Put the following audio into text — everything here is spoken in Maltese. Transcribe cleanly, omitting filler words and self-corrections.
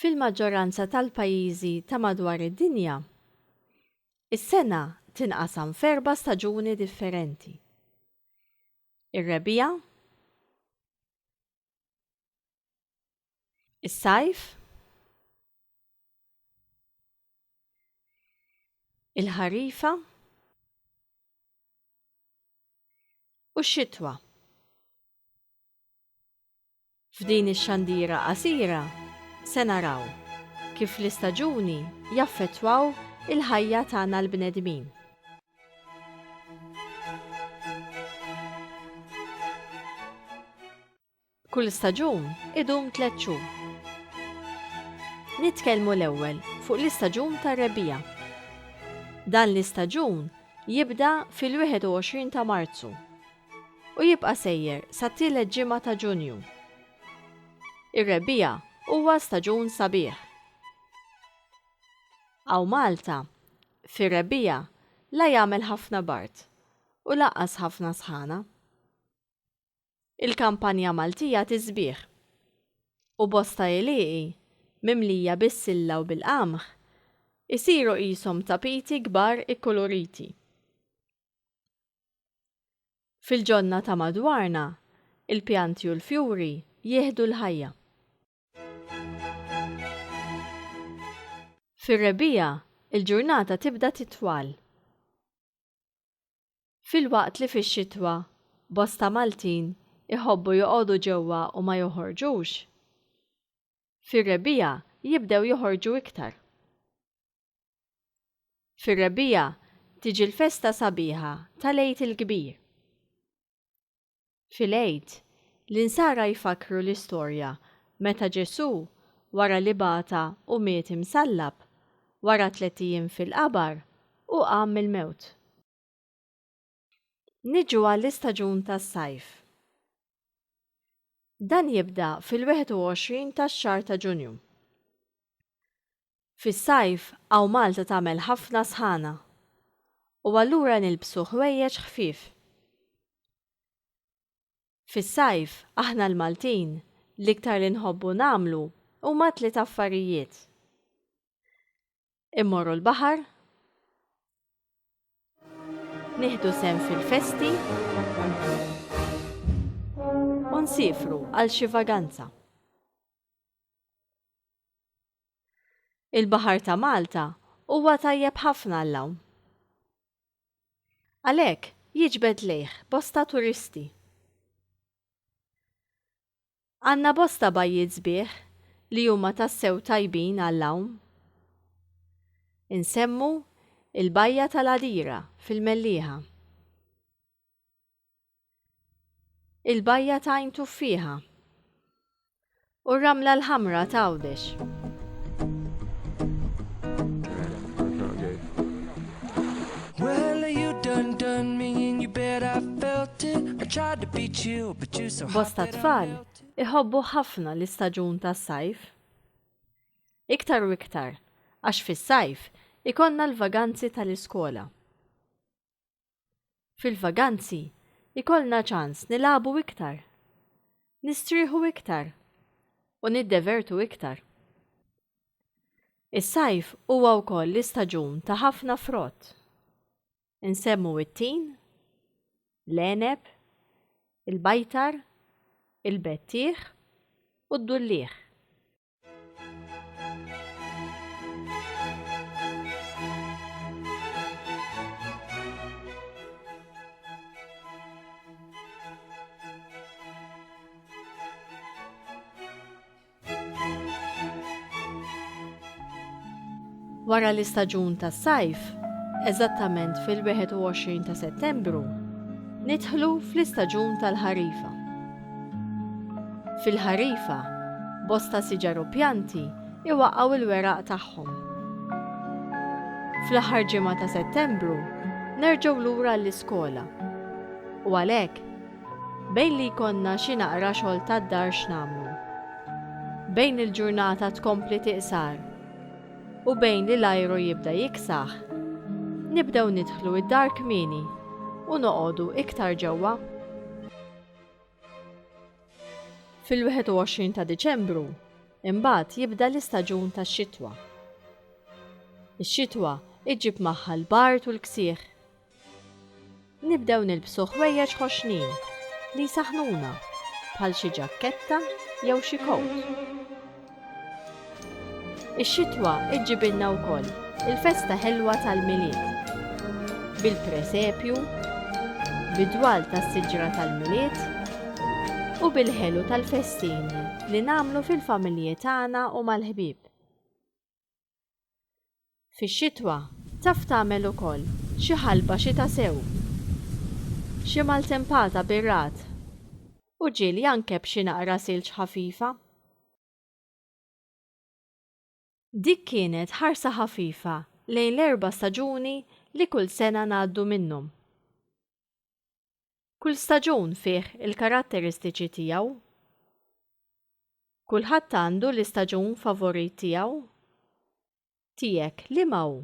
Fil-maġġoranza tal-pajjiżi ta' madwar id-dinja, is-sena tinqasam f'4 staġuni differenti. Ir-rebija, is-sajf, il-ħarifa u x-xitwa. F'din ix-xandiera qasira se naraw kif l-istaġuni jaffettwaw il-ħajja tagħna l-bnedmin. Kull staġun idum 3 xhur. Nitkellmu l-ewwel fuq l-istaġun tar-rebija. Dan l-istaġun jibda fil-21 ta' Marzu u jibqa' sejjer sat-tielet ġimgħa ta' Ġunju. Ir-rebija huwa staġun sabiħ. Hawn Malta, fir-rebija la jagħmel ħafna bart u lanqas ħafna sħana. Il-kampanja Maltija tisbieħ u bosta għelieqi mimlija bis-silla u bil-qamħ isiru qishom tapiti kbar ikkoloriti. Fil-ġonna ta' madwarna, il-pjanti u l-fjuri jieħdu l-ħajja. Fir-rebija, il-ġurnata tibda titwal. Filwaqt li fix-xitwa bosta Maltin iħobbu joqogħdu ġewwa u ma joħorġux, fir-rebija jibdew joħorġu iktar. Fir-rebija tiġi l-festa sabiħa tal-Għid il-Kbir. Fil-Għid, l-insara jfakru l-istorja meta Ġesu wara li bata u miet imsallab wara 3 ijiem fil-qabar u qam mill-mewt. Niġu għall-istaġun tas-sajf. Dan jibda fil-21 tax-xahar ta' Ġunju. Fis-sajf hawn Malta tagħmel ħafna sħana u allura nilbsu ħwejjeġ ħfief. Fis-sajf aħna l-Maltin l-iktar li nħobbu nagħmlu huma 3 affarijiet. Immorru l-baħar, nieħdu sehem fil-festi u nsifru għal xi vaganza. Il-baħar ta' Malta huwa tajjeb ħafna l-hawn. Għalhekk jiġbed lejh bosta turisti. Għandna bosta bajjiet sbieħ li huma tassew tajbin għall-hawn. Insemmu il-bajja tal-Għadira fil-Mellieħa, il-bajja ta' Għajn Tuffieħa u r-ramla l-ħamra ta' Għawdex. Bosta tfal iħobbu ħafna l-istaġun tas-sajf. Iktar u iktar, għax fis-sajf ikonna l-vaganzi tal-iskola. Fil-vaganzi ikollna ċans nilagħbu iktar, nistrieħu iktar u niddevertu iktar. Is-sajf huwa wkoll l-istaġun ta' ħafna frott. Insemmu it-tin, l-għeneb, il-bajtar, il-bettieħ u d-dullieħ. Wara l-istaġun tas-sajf, eżattament fil-21 ta' Settembru, nidħlu fl-istaġun tal-ħarifa. Fil-ħarifa, bosta siġar u pjanti iwaqqgħu il-weraq tagħhom. Fl-aħħar ġimgħa ta' Settembru nerġgħu lura l-iskola u għalhekk bejn li jkollna xi naqra xogħol tad-dar x'nagħmlu, bejn il-ġurnata tkompli tiqsar u bejn li l-ajru jibda jiksaħ, nibdew nidħlu id-dar kmieni u noqogħdu iktar ġewwa. Fil-21 ta' Diċembru Imbagħad jibda l-istaġun tax-xitwa. Ix-xitwa iġġib magħha l-bart u l-ksieħ. Nibdew nilbsu ħwejjeġ ħoxnin li jsaħħnuna bħal xi ġakketta jew xi kowt. Ix-xitwa iġġibilna wkoll il-festa ħelwa tal-miliet bil-presepju, bid-dwal tas-siġra tal-miliet u bil-ħelu tal-festini li nagħmlu fil-familji tagħna u mal-ħbieb. Fix-xitwa taf tagħmel ukoll xi ħalba xita sew, xi maltempata bir-rat u ġieli anke b'xi naqra silġ ħafifa. Dik kienet ħarsa ħafifa lejn l-4 staġuni li kull sena ngħaddu minnhom. Kull staġun fih il-karatteristiċi tiegħu. Kulħadd għandu l-istaġun favorit tiegħu. Tiegħek liema hu?